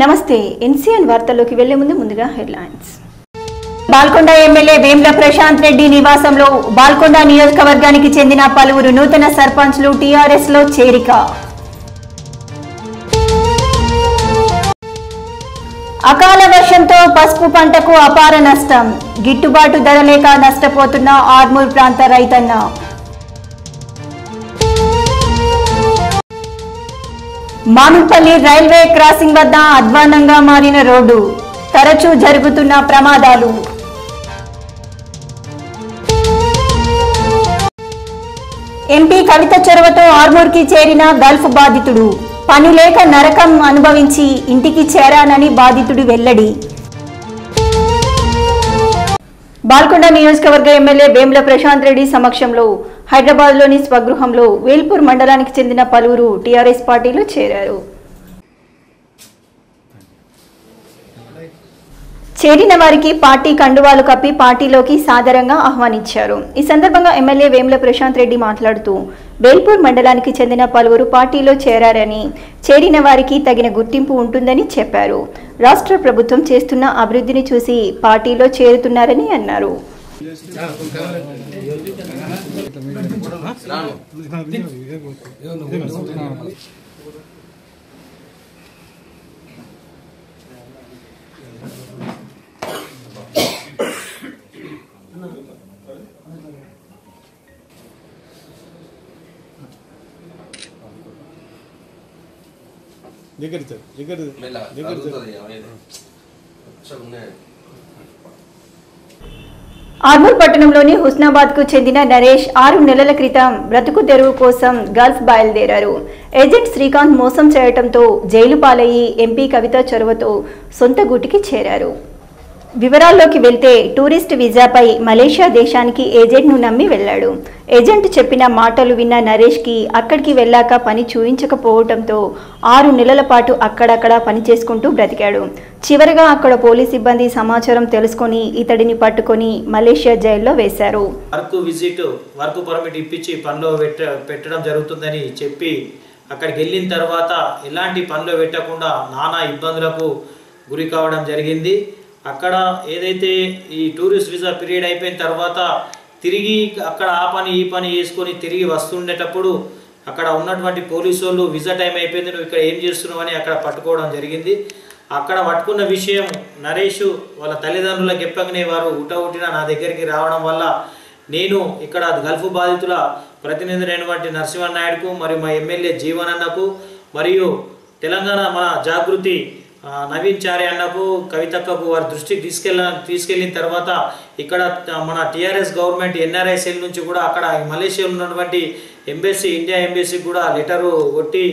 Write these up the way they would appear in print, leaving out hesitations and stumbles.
నమస్తే ఎన్సీఎన్ వార్తల్లోకి వెళ్లే ముందుగా హెడ్లైన్స్. బాల్కొండ ఎమ్మెల్యే వేముల ప్రశాంత్ రెడ్డి నివాసంలో బాల్కొండ నియోజకవర్గానికి చెందిన పలువురు నూతన సర్పంచ్లు టీఆర్ఎస్ లో చేరిక. అకాల వర్షంతో పసుపు పంటకు అపార నష్టం, గిట్టుబాటు ధర లేక నష్టపోతున్న ఆర్మూర్ ప్రాంత రైతన్న. మామిడిపల్లి రైల్వే క్రాసింగ్ వద్ద అధ్వాన్నంగా మారిన రోడ్డు, తరచూ జరుగుతున్న ప్రమాదాలు. ఎంపీ కవిత చొరవతో ఆర్మూర్కి చేరిన గల్ఫ్ బాధితుడు, పని లేక నరకం అనుభవించి ఇంటికి చేరానని బాధితుడు వెల్లడి. బాల్కొండ నియోజకవర్గ ఎమ్మెల్యే వేముల ప్రశాంత్ రెడ్డి సమక్షంలో హైదరాబాద్లోని స్వగృహంలో వేల్పూర్ మండలానికి చెందిన పలువురు టీఆర్ఎస్ పార్టీలో చేరారు. చేరిన వారికి పార్టీ కండువాలు కప్పి పార్టీలోకి సాదరంగా ఆహ్వానించారు. ఈ సందర్భంగా ఎమ్మెల్యే వేముల ప్రశాంత్ రెడ్డి మాట్లాడుతూ వేల్పూర్ మండలానికి చెందిన పలువురు పార్టీలో చేరారని, చేరిన వారికి తగిన గుర్తింపు ఉంటుందని చెప్పారు. రాష్ట్ర ప్రభుత్వం చేస్తున్న అభివృద్ధిని చూసి పార్టీలో చేరుతున్నారని అన్నారు. ఆర్మూర్ పట్టణంలోని హుస్నాబాద్ కు చెందిన నరేష్ 6 నెలల క్రితం బ్రతుకు తెరువు కోసం గల్ఫ్ బయలుదేరారు. ఏజెంట్ శ్రీకాంత్ మోసం చేయడంతో జైలు పాలయ్యి ఎంపీ కవిత చొరవతో సొంత గూటికి చేరారు. వివరాల్లోకి వెళ్తే టూరిస్ట్ వీసాపై మలేషియా దేశానికి ఏజెంట్ను నమ్మి వెళ్లాడు. ఏజెంట్ చెప్పిన మాటలు విన్న నరేష్కి అక్కడికి వెళ్ళాక పని చూయించకపోవడంతో 6 నెలల పాటు అక్కడక్కడ పని చేసుకుంటూ బ్రతికాడు. చివరగా అక్కడ పోలీస్ సిబ్బంది సమాచారం తెలుసుకొని ఇతడిని పట్టుకొని మలేషియా జైల్లో వేశారు. వర్క్ పర్మిట్ ఇప్పించి పనిలో పెట్టడం జరుగుతుందని చెప్పి అక్కడికి వెళ్ళిన తర్వాత ఎలాంటి పనిలో పెట్టకుండా నానా ఇబ్బందులకు గురి కావడం జరిగింది. అక్కడ ఏదైతే ఈ టూరిస్ట్ వీసా పీరియడ్ అయిపోయిన తర్వాత తిరిగి అక్కడ ఆ పని ఈ పని వేసుకొని తిరిగి వస్తుండేటప్పుడు అక్కడ ఉన్నటువంటి పోలీసు వాళ్ళు వీసా టైం అయిపోయింది, నువ్వు ఇక్కడ ఏం చేస్తున్నావు అని అక్కడ పట్టుకోవడం జరిగింది. అక్కడ పట్టుకున్న విషయం నరేష్ వాళ్ళ తల్లిదండ్రులకు చెప్పగానే వారు ఉటవుటిన నా దగ్గరికి రావడం వల్ల నేను ఇక్కడ గల్ఫ్ బాధితుల ప్రతినిధి అయినటువంటి నరసింహనాయుడుకు మరియు మా ఎమ్మెల్యే జీవనన్నకు మరియు తెలంగాణ మన జాగృతి నవీన్ చారి అన్నకు కవితక్కకు వారి దృష్టికి తీసుకెళ్ళిన తర్వాత ఇక్కడ మన టీఆర్ఎస్ గవర్నమెంట్ ఎన్ఆర్ఐ సెల్ నుంచి కూడా అక్కడ మలేషియాలో ఉన్నటువంటి ఎంబసీ ఇండియా ఎంబసీకి కూడా లెటరు కొట్టి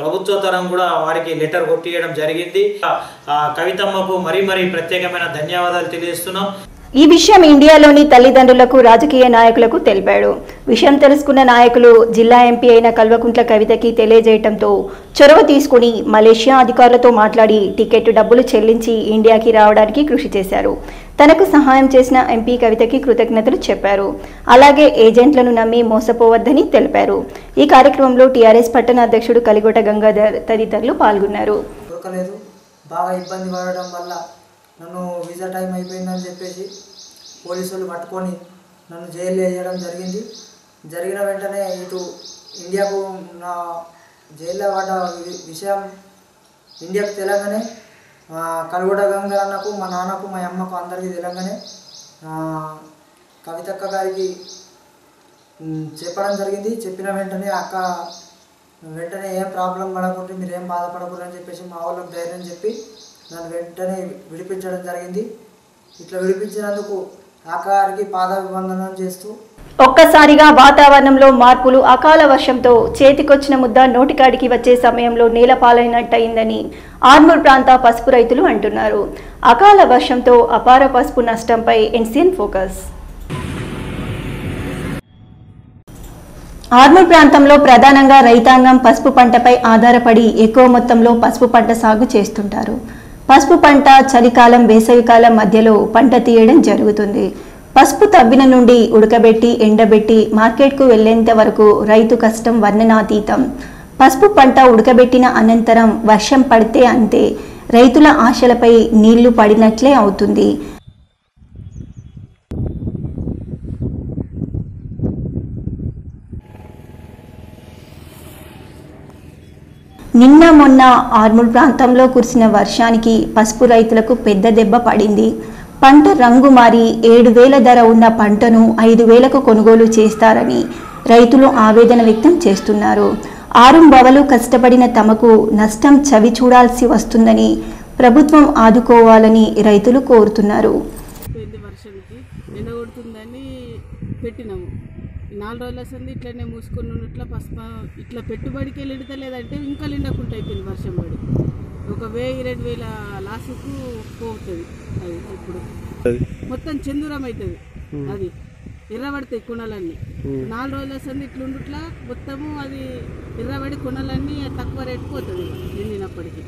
ప్రభుత్వ తరం కూడా వారికి లెటర్ కొట్టియడం జరిగింది. కవితమ్మకు మరీ ప్రత్యేకమైన ధన్యవాదాలు తెలియజేస్తున్నాం. ఈ విషయం ఇండియాలోని తల్లిదండ్రులకు రాజకీయ నాయకులకు తెలిపాడు. విషయం తెలుసుకున్న నాయకులు జిల్లా ఎంపీ అయిన కల్వకుంట్ల కవితకి తెలియజేయడంతో చొరవ తీసుకుని మలేషియా అధికారులతో మాట్లాడి టికెట్ డబ్బులు చెల్లించి ఇండియాకి రావడానికి కృషి చేశారు. తనకు సహాయం చేసిన ఎంపీ కవితకి కృతజ్ఞతలు చెప్పారు. అలాగే ఏజెంట్లను నమ్మి మోసపోవద్దని తెలిపారు. ఈ కార్యక్రమంలో టీఆర్ఎస్ పట్టణ అధ్యక్షుడు కలిగొట గంగాధర్ తదితరులు పాల్గొన్నారు. నన్ను వీసా టైం అయిపోయిందని చెప్పేసి పోలీసులు పట్టుకొని నన్ను జైలు వేయడం జరిగింది. జరిగిన వెంటనే ఇటు ఇండియాకు నా జైల్లో పడ్డ విషయం ఇండియాకు తెలంగానే కలుగొడ గంగాధర్ అన్నకు, మా నాన్నకు, మా అమ్మకు అందరికీ తెలంగానే కవితక్క గారికి చెప్పడం జరిగింది. చెప్పిన వెంటనే అక్క వెంటనే ఏం ప్రాబ్లం పడకుండా మీరు ఏం బాధపడకూడదు అని చెప్పేసి మా వాళ్ళకి ధైర్యం చెప్పి నన్ను వెంటనే విడిపించడం జరిగింది. ఇట్లా విడిపించినందుకు ఆకారికి పాదాభివందనం చేస్తూ ఒక్కసారిగా వాతావరణంలో మార్పులు, అకాల వర్షంతో చేతికొచ్చిన ముద్ద నోటికాడికి వచ్చే సమయంలో నేలపాలైనట్టయిందని ఆర్మూర్ ప్రాంత పసుపు రైతులు అంటున్నారు. అకాల వర్షంతో అపార పసుపు నష్టంపై ఎన్సీఎన్ ఫోకస్. ఆర్మూర్ ప్రాంతంలో ప్రధానంగా రైతాంగం పసుపు పంటపై ఆధారపడి ఎక్కువ మొత్తంలో పసుపు పంట సాగు చేస్తుంటారు. పసుపు పంట చలికాలం వేసవికాలం మధ్యలో పంట తీయడం జరుగుతుంది. పసుపు తవ్విన నుండి ఉడకబెట్టి ఎండబెట్టి మార్కెట్కు వెళ్లేంత వరకు రైతు కష్టం వర్ణనాతీతం. పసుపు పంట ఉడకబెట్టిన అనంతరం వర్షం పడితే అంతే, రైతుల ఆశలపై నీళ్లు పడినట్లే అవుతుంది. నిన్న మొన్న ఆర్మూర్ ప్రాంతంలో కురిసిన వర్షానికి పసుపు రైతులకు పెద్ద దెబ్బ పడింది. పంట రంగు మారి 7,000 ధర ఉన్న పంటను 5,000కు కొనుగోలు చేస్తారని రైతులు ఆవేదన వ్యక్తం చేస్తున్నారు. ఆరుంబవలు కష్టపడిన తమకు నష్టం చవి చూడాల్సి వస్తుందని ప్రభుత్వం ఆదుకోవాలని రైతులు కోరుతున్నారు. పెట్టినాము 4 రోజుల సంది ఇట్లనే మూసుకొని ఉన్నట్ల పసుపు ఇట్లా పెట్టుబడికి వెళ్ళితే లేదంటే ఇంకా లిండకుండా అయిపోయింది వర్షం పడి 1,000-2,000 లాసుకు పోతుంది. అది ఇప్పుడు మొత్తం చందూరం అవుతుంది. అది ఎర్రబడతాయి కొనలన్నీ 4 రోజుల సంది ఇట్లుండుట్లా మొత్తము అది ఎర్రబడి కొనలన్నీ తక్కువ రేటు పోతుంది. నిండినప్పటికీ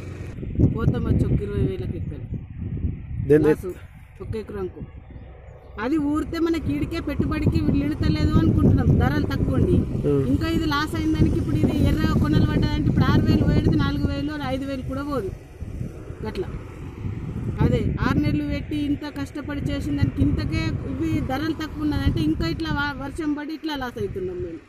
పోతాం వచ్చి 20,000కి ఎక్కలు ఒక ఎకరంకు. అది ఊరితే మన కీడికే పెట్టుబడికి నిలుతలేదు అనుకుంటున్నాం. ధరలు తక్కువ ఉండి ఇంకా ఇది లాస్ అయిన దానికి ఇప్పుడు ఇది ఎర్ర కొనలు పడ్డదంటే ఇప్పుడు 6,000 పోయేది 4,000 5,000 కూడా పోదు. అట్లా అదే 6 నెలలు పెట్టి ఇంత కష్టపడి చేసిన దానికి ఇంతకే ఇవి ధరలు తక్కువ ఉన్నదంటే ఇంకా ఇట్లా వర్షం పడి ఇట్లా లాస్ అవుతున్నాం మేము.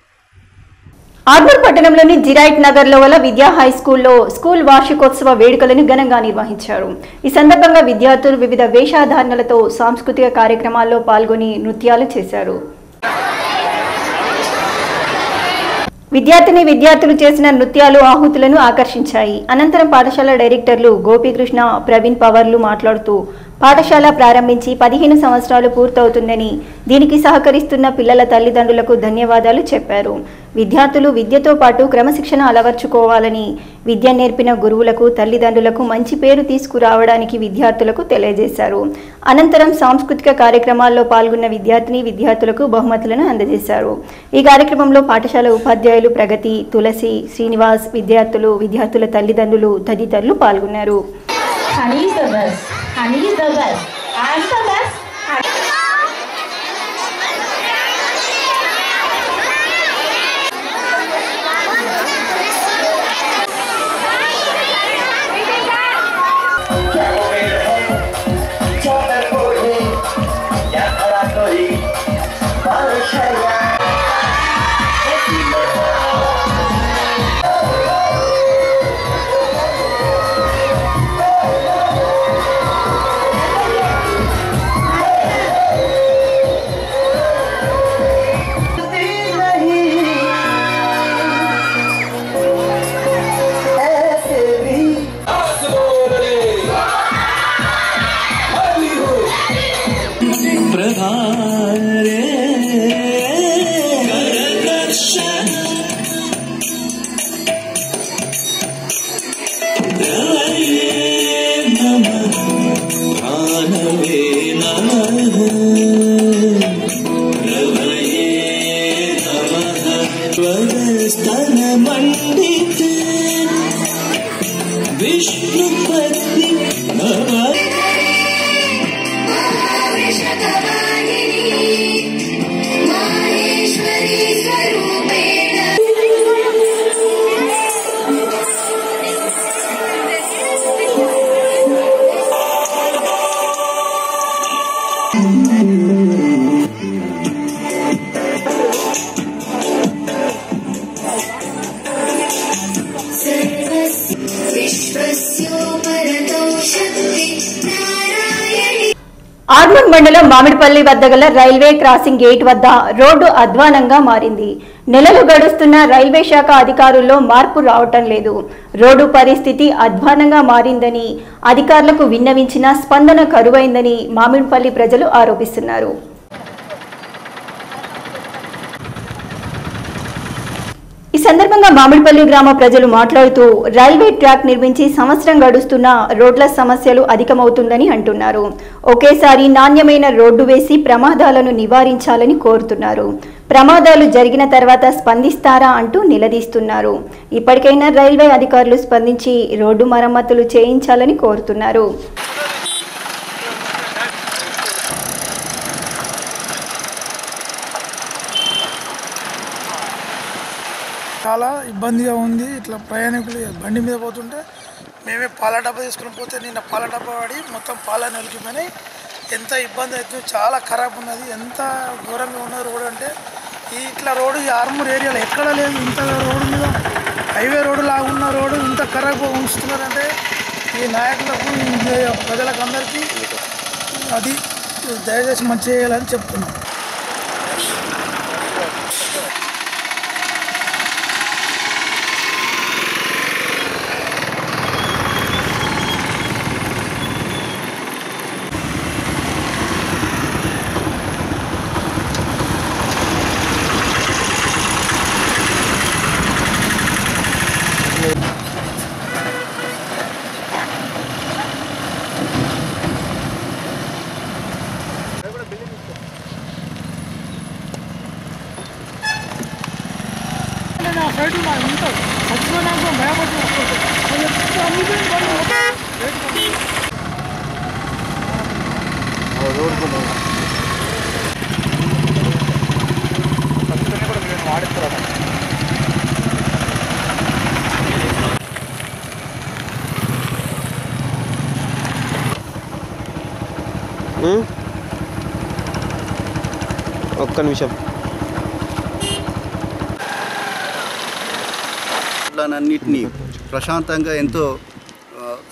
ఆర్మూర్ పట్టణంలోని జిరాయిట్ నగర్లో గల విద్యా హై స్కూల్లో స్కూల్ వార్షికోత్సవ వేడుకలను ఘనంగా నిర్వహించారు. ఈ సందర్భంగా విద్యార్థులు వివిధ వేషధారణలతో సాంస్కృతిక కార్యక్రమాల్లో పాల్గొని నృత్యాలు చేశారు. విద్యార్థులు చేసిన నృత్యాలు ఆహుతులను ఆకర్షించాయి. అనంతరం పాఠశాల డైరెక్టర్లు గోపీకృష్ణ, ప్రవీణ్ పవర్లు మాట్లాడుతూ పాఠశాల ప్రారంభించి 15 సంవత్సరాలు పూర్తవుతుందని, దీనికి సహకరిస్తున్న పిల్లల తల్లిదండ్రులకు ధన్యవాదాలు చెప్పారు. విద్యార్థులు విద్యతో పాటు క్రమశిక్షణ అలవర్చుకోవాలని, విద్య నేర్పిన గురువులకు తల్లిదండ్రులకు మంచి పేరు తీసుకురావడానికి విద్యార్థులకు తెలియజేశారు. అనంతరం సాంస్కృతిక కార్యక్రమాల్లో పాల్గొన్న విద్యార్థులకు బహుమతులను అందజేశారు. ఈ కార్యక్రమంలో పాఠశాల ఉపాధ్యాయులు ప్రగతి, తులసి, శ్రీనివాస్, విద్యార్థుల తల్లిదండ్రులు తదితరులు పాల్గొన్నారు. ఆర్మూర్ మండలం మామిడిపల్లి వద్ద గల రైల్వే క్రాసింగ్ గేట్ వద్ద రోడ్డు అధ్వానంగా మారింది. నెలలు గడుస్తున్న రైల్వే శాఖ అధికారుల్లో మార్పు రావటం లేదు. రోడ్డు పరిస్థితి అధ్వానంగా మారిందని అధికారులకు విన్నవించిన స్పందన కరువైందని మామిడిపల్లి ప్రజలు ఆరోపిస్తున్నారు. ఈ సందర్భంగా మామిడిపల్లి గ్రామ ప్రజలు మాట్లాడుతూ రైల్వే ట్రాక్ నిర్మించి సంవత్సరం గడుస్తున్న రోడ్ల సమస్యలు అధికమవుతుందని అంటున్నారు. ఒకేసారి నాణ్యమైన రోడ్డు వేసి ప్రమాదాలను నివారించాలని కోరుతున్నారు. ప్రమాదాలు జరిగిన తర్వాత స్పందిస్తారా అంటూ నిలదీస్తున్నారు. ఇప్పటికైనా రైల్వే అధికారులు స్పందించి రోడ్డు మరమ్మతులు చేయించాలని కోరుతున్నారు. చాలా ఇబ్బందిగా ఉంది. ఇట్లా ప్రయాణికులు బండి మీద పోతుంటే మేమే పాల డబ్బా తీసుకుని పోతే నిన్న పాల డబ్బా పడి మొత్తం పాలని ఒలికిపోయినాయి. ఎంత ఇబ్బంది అవుతుంది, చాలా ఖరాబ్ ఉన్నది. ఎంత ఘోరంగా ఉన్న రోడ్ అంటే ఇట్లా రోడ్డు ఈ ఆర్మూర్ ఏరియాలో ఎక్కడ లేదు. ఇంత రోడ్డు మీద హైవే రోడ్డు లాగా ఉన్న రోడ్డు ఇంత ఖరాబ్ ఉంచుతున్నారంటే ఈ నాయకులకు ప్రజలకు అందరికీ అది దయచేసి మంచి చేయాలని చెప్తున్నాం. ఒక్క నిమిషం. అన్నిటినీ ప్రశాంతంగా ఎంతో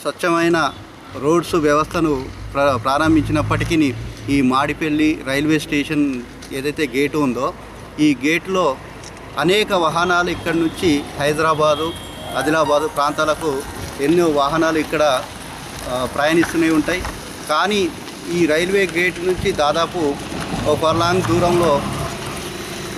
స్వచ్ఛమైన రోడ్స్ వ్యవస్థను ప్రారంభించినప్పటికీ ఈ మాడిపల్లి రైల్వే స్టేషన్ ఏదైతే గేటు ఉందో ఈ గేట్లో అనేక వాహనాలు ఇక్కడ నుంచి హైదరాబాదు, ఆదిలాబాదు ప్రాంతాలకు ఎన్నో వాహనాలు ఇక్కడ ప్రయాణిస్తూనే ఉంటాయి. కానీ ఈ రైల్వే గేట్ నుంచి దాదాపు ఒక ఫర్లాంగ్ దూరంలో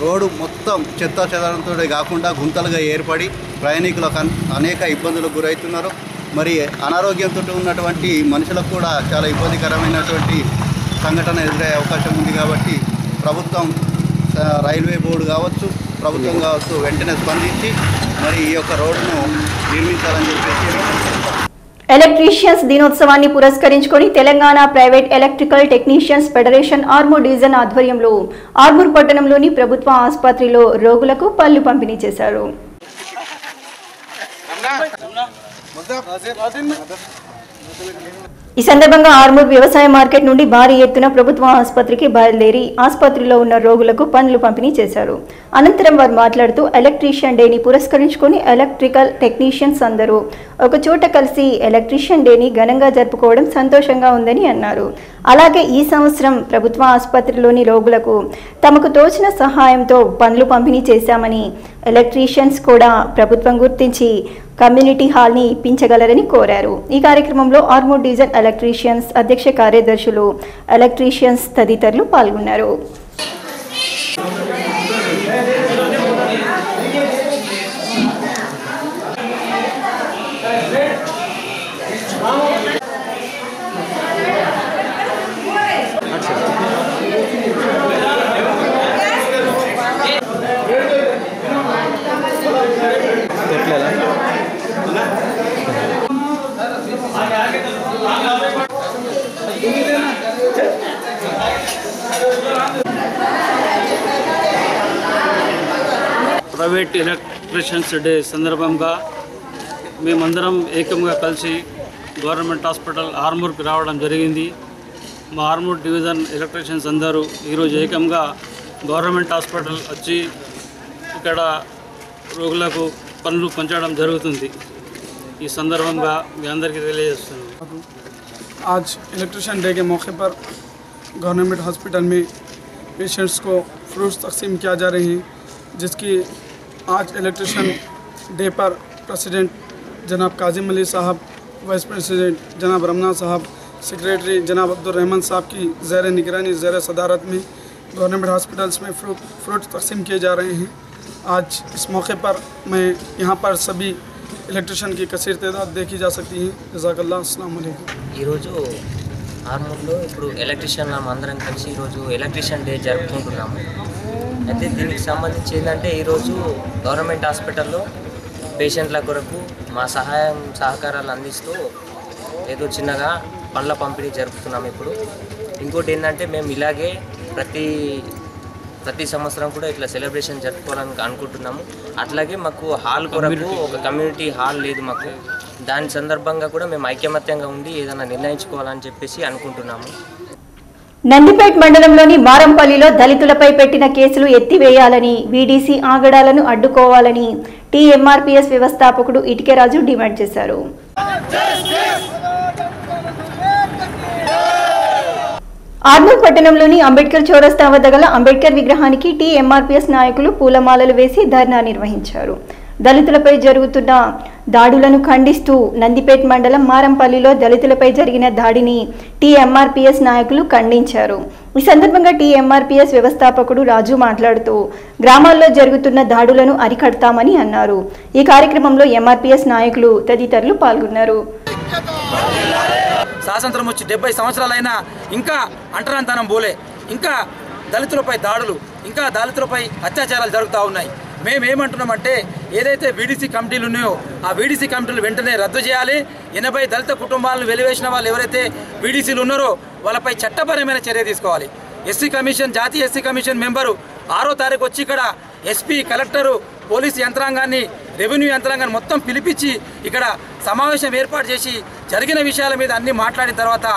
రోడ్డు మొత్తం చెత్తా చెదారంతో కాకుండా గుంతలుగా ఏర్పడి ప్రయాణికులకు అనేక ఇబ్బందులకు గురవుతున్నారు. మరి అనారోగ్యంతో ఉన్నటువంటి మనుషులకు కూడా చాలా ఇబ్బందికరమైనటువంటి సంఘటన ఎదురయ్యే అవకాశం ఉంది. కాబట్టి ప్రభుత్వం, రైల్వే బోర్డు కావచ్చు, ప్రభుత్వం కావచ్చు, వెంటనే స్పందించి మరి ఈ యొక్క రోడ్డును నిర్మించాలని చెప్పేసి. ఎలక్ట్రీషియన్స్ దినోత్సవాన్ని పురస్కరించుకొని Telangana private electrical technicians federation Armoor division ఆధ్వర్యంలో ఆర్మూర్ పట్టణంలోని ప్రభుత్వ ఆసుపత్రిలో రోగులకు పళ్లు పంపిణీ చేశారు. ఈ సందర్భంగా ఆర్మూర్ వ్యవసాయ మార్కెట్ నుండి భారీ ఎత్తున ప్రభుత్వ ఆసుపత్రికి బయలుదేరి ఆసుపత్రిలో ఉన్న రోగులకు పనులు పంపిణీ చేశారు. అనంతరం వారు మాట్లాడుతూ ఎలక్ట్రీషియన్ డేని పురస్కరించుకొని ఎలక్ట్రికల్ టెక్నీషియన్స్ అందరూ ఒక చోట కలిసి ఎలక్ట్రీషియన్ డేని ఘనంగా జరుపుకోవడం సంతోషంగా ఉందని అన్నారు. అలాగే ఈ సంవత్సరం ప్రభుత్వ ఆసుపత్రిలోని రోగులకు తమకు తోచిన సహాయంతో పనులు పంపిణీ చేశామని, ఎలక్ట్రీషియన్స్ కూడా ప్రభుత్వం గుర్తించి కమ్యూనిటీ హాల్ని ఇప్పించగలరని కోరారు. ఈ కార్యక్రమంలో ఆర్మూర్ డివిజన్ ఎలక్ట్రీషియన్స్ అధ్యక్ష కార్యదర్శులు, ఎలక్ట్రీషియన్స్ తదితరులు పాల్గొన్నారు. ప్రైవేట్ ఎలక్ట్రీషియన్స్ డే సందర్భంగా మేమందరం ఏకంగా కలిసి గవర్నమెంట్ హాస్పిటల్ ఆర్మూర్కి రావడం జరిగింది. మా ఆర్మూర్ డివిజన్ ఎలక్ట్రీషియన్స్ అందరూ ఈరోజు ఏకంగా గవర్నమెంట్ హాస్పిటల్ వచ్చి ఇక్కడ రోగులకు పనులు పంచడం జరుగుతుంది. ఈ సందర్భంగా మీ అందరికీ తెలియజేస్తున్నాను. आज इलेक्ट्रिशियन डे के मौके पर गवर्नमेंट हॉस्पिटल में पेशेंट्स को फ्रूट्स तकसीम किया जा रहे हैं, जिसकी आज इलेक्ट्रिशियन डे पर प्रेसिडेंट जनाब काजिम अली साहब, वाइस प्रेसिडेंट जनाब रमना साहब, सेक्रेटरी जनाब अब्दुलरहमान साहब की ज़ेर निगरानी, ज़ेर सदारत में गवर्नमेंट हॉस्पिटल्स में फ्रूट्स तकसीम किए जा रहे हैं. आज इस मौके पर मैं यहाँ पर सभी ఎలక్ట్రీషియన్ की కసీర్ तादाद देखी जा सकती है. జజాకల్లాహ్. అస్సలాము అలైకుం. ఈరోజు ఆర్మూర్లో ఇప్పుడు ఎలక్ట్రీషియన్ అందరం కలిసి ఈరోజు ఎలక్ట్రీషియన్ డే జరుపుకుంటున్నాము. అయితే దీనికి సంబంధించి ఏంటంటే ఈరోజు గవర్నమెంట్ హాస్పిటల్లో పేషెంట్ల కొరకు మా సహకారాలు అందిస్తూ ఏదో చిన్నగా పళ్ళ పంపిణీ జరుపుతున్నాము. ఇప్పుడు ఇంకోటి ఏంటంటే మేము ఇలాగే ప్రతి సంవత్సరం కూడా ఇట్లా సెలబ్రేషన్ జరుపుకోవాలని అనుకుంటున్నాము. అట్లాగే మాకు హాల్ కొరకు ఒక కమ్యూనిటీ హాల్ లేదు మాకు. దాని సందర్భంగా కూడా మేము ఐకమత్యంగా ఉండి ఏదైనా నిర్ణయించుకోవాలని చెప్పేసి అనుకుంటున్నాము. నందిపేట్ మండలంలోని మారంపల్లిలో దళితులపై పెట్టిన కేసులు ఎత్తివేయాలని, వీడీసీ ఆగడాలను అడ్డుకోవాలని టీఎంఆర్పీఎస్ వ్యవస్థాపకుడు ఇటికెరాజు డిమాండ్ చేశారు. ఆర్మూర్ పట్టణంలోని అంబేద్కర్ చౌరస్తా వద్ద గల అంబేద్కర్ విగ్రహానికి టీఎంఆర్పీఎస్ నాయకులు పూలమాలలు వేసి ధర్నా నిర్వహించారు. దళితులపై జరుగుతున్న దాడులను ఖండిస్తూ నందిపేట్ మండలం మారంపల్లిలో దళితులపై జరిగిన దాడిని టీఎంఆర్పీఎస్ నాయకులు ఖండించారు. ఈ సందర్భంగా టీఎంఆర్పీఎస్ వ్యవస్థాపకుడు రాజు మాట్లాడుతూ గ్రామాల్లో జరుగుతున్న దాడులను అరికడతామని అన్నారు. ఈ కార్యక్రమంలో ఎంఆర్పీఎస్ నాయకులు తదితరులు పాల్గొన్నారు. స్వాతంత్రం వచ్చి 70 సంవత్సరాలైనా ఇంకా అంటరాంతనం పోలే, ఇంకా దళితులపై దాడులు, ఇంకా దళితులపై అత్యాచారాలు జరుగుతూ ఉన్నాయి. మేమేమంటున్నామంటే ఏదైతే వీడీసీ కమిటీలు ఉన్నాయో ఆ వీడీసీ కమిటీలు వెంటనే రద్దు చేయాలి. 80 దళిత కుటుంబాలను వెలివేసిన వాళ్ళు ఎవరైతే వీడీసీలు ఉన్నారో వాళ్ళపై చట్టపరమైన చర్య తీసుకోవాలి. ఎస్సీ కమిషన్, జాతీయ ఎస్సీ కమిషన్ మెంబరు 6వ తారీఖు వచ్చి ఇక్కడ ఎస్పీ, కలెక్టరు, పోలీసు యంత్రాంగాన్ని, రెవెన్యూ యంత్రాంగాన్ని మొత్తం పిలిపించి ఇక్కడ సమావేశం ఏర్పాటు చేసి జరిగిన విషయాల మీద అన్నీ మాట్లాడిన తర్వాత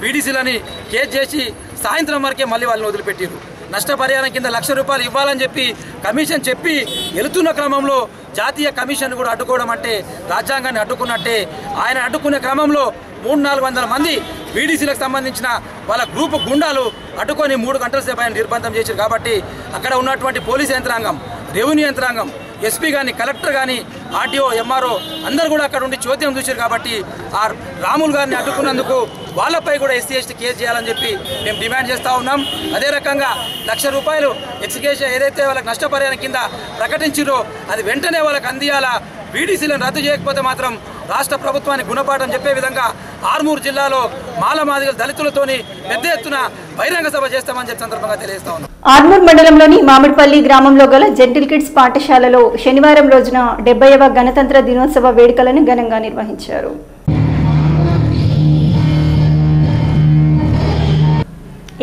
వీడీసీలని కేసు చేసి సాయంత్రం వరకే మళ్ళీ వాళ్ళని వదిలిపెట్టారు. నష్టపరిహారం కింద ₹1,00,000 ఇవ్వాలని చెప్పి కమిషన్ చెప్పి వెళుతున్న క్రమంలో జాతీయ కమిషన్ కూడా అడ్డుకోవడం అంటే రాజ్యాంగాన్ని అడ్డుకున్నట్టే. ఆయన అడ్డుకునే క్రమంలో 300-400 మంది వీడీసీలకు సంబంధించిన వాళ్ళ గ్రూపు గుండాలు అడ్డుకొని 3 గంటల సేపు ఆయన నిర్బంధం చేశారు. కాబట్టి అక్కడ ఉన్నటువంటి పోలీసు యంత్రాంగం, రెవెన్యూ యంత్రాంగం, ఎస్పీ కానీ, కలెక్టర్ కానీ, ఆర్టీఓ, ఎంఆర్ఓ అందరూ కూడా అక్కడ ఉండి చోద్యం చూశారు. కాబట్టి ఆ రాములు గారిని అడ్డుకున్నందుకు వాళ్ళపై కూడా ఎస్సీ ఎస్టీ కేసు చేయాలని చెప్పి మేము డిమాండ్ చేస్తూ ఉన్నాం. అదే రకంగా ₹1,00,000 ఎక్స్కేషన్ ఏదైతే వాళ్ళకి నష్టపరిహారం కింద ప్రకటించారో అది వెంటనే వాళ్ళకి అందియాలా. వీడీసీలను రద్దు చేయకపోతే మాత్రం రాష్ట్ర ప్రభుత్వానికి గుణపాఠం చెప్పే విధంగా ఆర్మూరు జిల్లాలో మాలమాదిగల దళితులతోని పెద్ద ఎత్తున బహిరంగ సభ చేస్తామని చెప్పి సందర్భంగా తెలియజేస్తా ఉన్నాం. ఆర్మూర్ మండలంలోని మామిడిపల్లి గ్రామంలో గల జెంటిల్ కిడ్స్ పాఠశాలలో శనివారం రోజున 70వ గణతంత్ర దినోత్సవ వేడుకలను ఘనంగా నిర్వహించారు.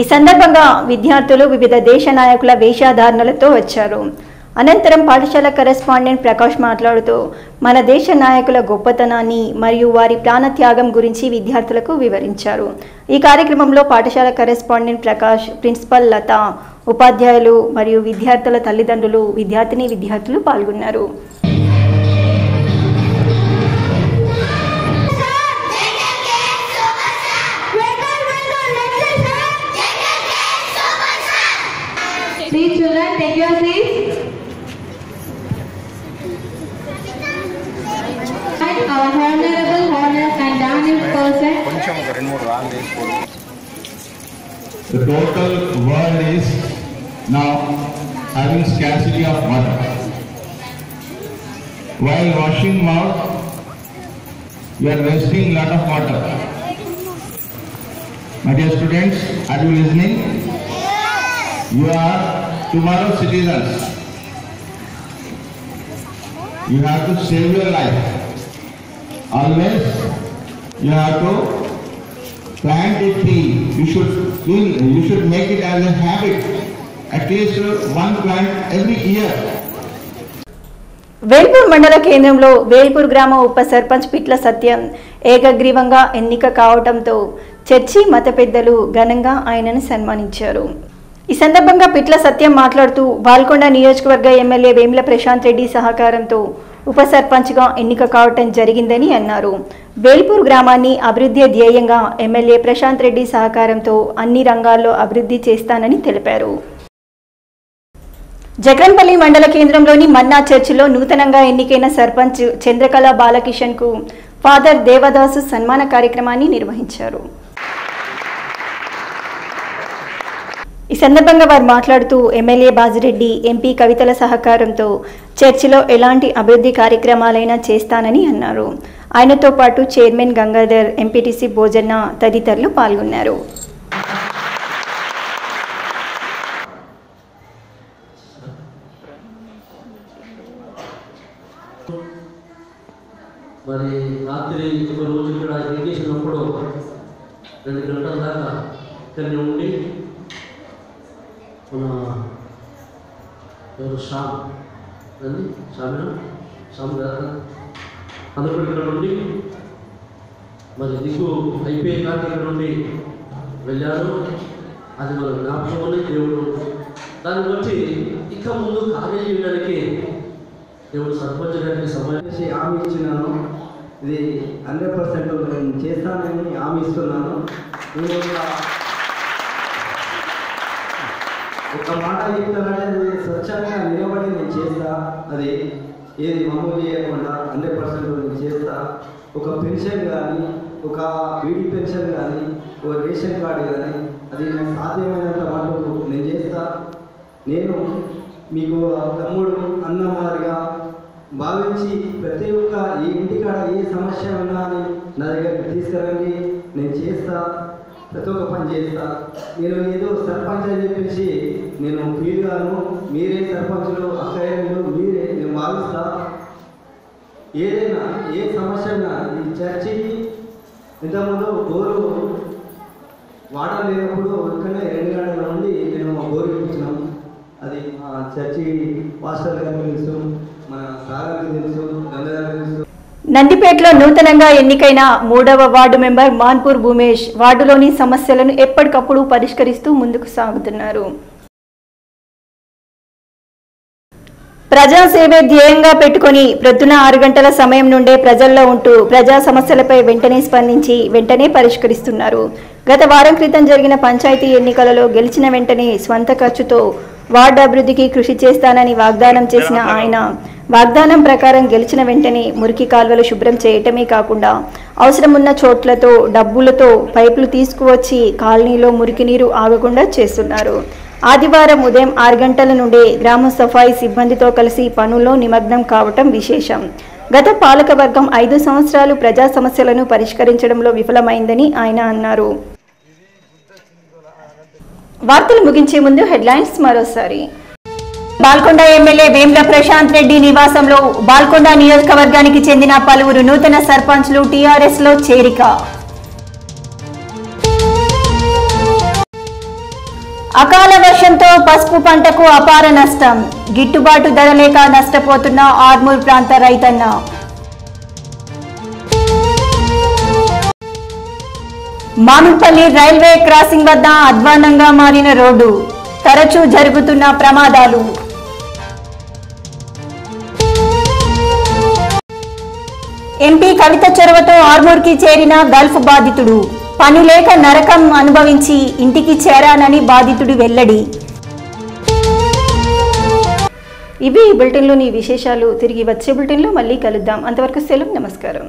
ఈ సందర్భంగా విద్యార్థులు వివిధ దేశ నాయకుల వేషధారణలతో వచ్చారు. అనంతరం పాఠశాల కరెస్పాండెంట్ ప్రకాష్ మాట్లాడుతూ మన దేశ నాయకుల గొప్పతనాన్ని మరియు వారి ప్రాణత్యాగం గురించి విద్యార్థులకు వివరించారు. ఈ కార్యక్రమంలో పాఠశాల కరెస్పాండెంట్ ప్రకాష్, ప్రిన్సిపల్ లత, ఉపాధ్యాయులు మరియు విద్యార్థుల తల్లిదండ్రులు, విద్యార్థులు పాల్గొన్నారు. Please children, take your seats. Our honorable, honest and damned person. The total world is now having scarcity of water. While washing mouth, you are wasting lot of water. My dear students, are you listening? You are tomorrow's citizens. You have to save your life. Always you have to plant a tree. You should make it as a habit. At least one plant every year. Velpur మండల కేంద్రంలో వేల్పూర్ గ్రామ ఉప సర్పంచ్ పిట్ల సత్యం ఏకగ్రీవంగా ఎన్నిక కావడంతో church మత పెద్దలు ఘనంగా ఆయనను సన్మానించారు. ఈ సందర్భంగా పిట్ల సత్యం మాట్లాడుతూ బాల్కొండ నియోజకవర్గ ఎమ్మెల్యే వేముల ప్రశాంత్ రెడ్డి సహకారంతో ఉప సర్పంచ్గా ఎన్నిక కావటం జరిగిందని అన్నారు. వేల్పూర్ గ్రామాన్ని అభివృద్ధి ధ్యేయంగా ఎమ్మెల్యే ప్రశాంత్ రెడ్డి సహకారంతో అన్ని రంగాల్లో అభివృద్ధి చేస్తానని తెలిపారు. జగన్పల్లి మండల కేంద్రంలోని మన్నా చర్చిలో నూతనంగా ఎన్నికైన సర్పంచ్ చంద్రకళ బాలకిషన్ కు ఫాదర్ దేవదాసు సన్మాన కార్యక్రమాన్ని నిర్వహించారు. ఈ సందర్భంగా వారు మాట్లాడుతూ ఎమ్మెల్యే బాజిరెడ్డి, ఎంపీ కవితల సహకారంతో చర్చిలో ఎలాంటి అభివృద్ధి కార్యక్రమాలైనా చేస్తానని అన్నారు. ఆయనతో పాటు చైర్మన్ గంగాధర్, ఎంపీటీసీ భోజన్న తదితరులు పాల్గొన్నారు. మరి రాత్రి ఒక రోజు ఇక్కడ ఎడ్యుకేషన్ అప్పుడు 2 గంటల దాకా ఇక్కడనే ఉండి మన ఎవరు శ్యామ్ కదా అందరూ ఇక్కడ ఉండి మరి దిక్కు అయిపోయినాక ఇక్కడ నుండి వెళ్ళారు. అది మన జ్ఞాపకంలో దేవుడు దాన్ని బట్టి ఇంకా ముందు కార్యం చేయడానికి దేవుడు సర్పంచ్ గారికి సమయం హామీ ఇచ్చినాను. ఇది 100% నేను చేస్తానని హామీ ఇస్తున్నాను. నేను ఒక మాట చెప్తానంటే నేను స్వచ్ఛంగా నిలబడి నేను చేస్తా. అది ఏది మామూలు చేయకుండా 100% నేను చేస్తా. ఒక పెన్షన్ కానీ, ఒక బీడీ పెన్షన్ కానీ, ఒక రేషన్ కార్డు కానీ అది నాకు సాధ్యమైనంత మటుకు నేను చేస్తా. నేను మీకు తమ్ముడు అన్నమారిగా భావించి ప్రతి ఒక్క ఈ ఇంటికాడ ఏ సమస్య ఉన్నా అని నా దగ్గరికి తీసుకురండి, నేను చేస్తా. ప్రతి ఒక్క పని చేస్తా. నేను ఏదో సర్పంచ్ అని చెప్పేసి నేను ఫీల్ గాను. మీరే సర్పంచులు, అక్కయ్యలు మీరే నేను భావిస్తా. ఏదైనా ఏ సమస్య ఉన్నా ఈ చర్చికి ఇంతకుముందు బోరు వాటర్ లేనప్పుడు ఇక్కడనే 2 గంటల నుండి నేను బోరు ఇప్పించినాము. అది మా చర్చి పాస్టర్ గారికి తెలుసు, మన సాగర్కి తెలుసు, గంగాధర్కి తెలుసు. నందిపేటలో నూతనంగా ఎన్నికైన 3వ వార్డు మెంబర్ మాన్పూర్ భూమేష్ వార్డులోని సమస్యలను ఎప్పటికప్పుడు పరిష్కరిస్తూ ముందుకు సాగుతున్నారు. ప్రజాసేవే ధ్యేయంగా పెట్టుకుని ప్రొద్దున 6 గంటల సమయం నుండే ప్రజల్లో ఉంటూ ప్రజా సమస్యలపై వెంటనే స్పందించి వెంటనే పరిష్కరిస్తున్నారు. గత వారం క్రితం జరిగిన పంచాయతీ ఎన్నికలలో గెలిచిన వెంటనే స్వంత ఖర్చుతో వార్డు అభివృద్ధికి కృషి చేస్తానని వాగ్దానం చేసిన ఆయన వాగ్దానం ప్రకారం గెలిచిన వెంటనే మురికి కాల్వలు శుభ్రం చేయటమే కాకుండా అవసరం ఉన్న చోట్లతో డబ్బులతో పైపులు తీసుకువచ్చి కాలనీలో మురికి నీరు ఆగకుండా చేస్తున్నారు. ఆదివారం ఉదయం 6 గంటల నుండే గ్రామ సఫాయి సిబ్బందితో కలిసి పనుల్లో నిమగ్నం కావటం విశేషం. గత పాలకవర్గం 5 సంవత్సరాలు ప్రజా సమస్యలను పరిష్కరించడంలో విఫలమైందని ఆయన అన్నారు. వార్తలు ముగించే ముందు హెడ్లైన్స్ మరోసారి. బాల్కొండ ఎమ్మెల్యే వేముల ప్రశాంత్ రెడ్డి నివాసంలో బాల్కొండ నియోజకవర్గానికి చెందిన పలువురు నూతన సర్పంచ్లు టీఆర్ఎస్ లో చేరిక. అకాల వర్షంతో పసుపు పంటకు అపార నష్టం, గిట్టుబాటు ధర లేక నష్టపోతున్న ఆర్మూర్ ప్రాంత రైతన్న. మామిడిపల్లి రైల్వే క్రాసింగ్ వద్ద అధ్వాన్నంగా మారిన రోడ్డు, తరచూ జరుగుతున్న ప్రమాదాలు. ఎంపీ కవిత చొరవతో ఆర్మూర్కి చేరిన గల్ఫ్ బాధితుడు, పని లేక నరకం అనుభవించి ఇంటికి చేరానని బాధితుడు వెల్లడి. ఇవి ఈ బులెటిన్లోని విశేషాలు. తిరిగి వచ్చే బులెటిన్లో మళ్ళీ కలుద్దాం. అంతవరకు సెలవు, నమస్కారం.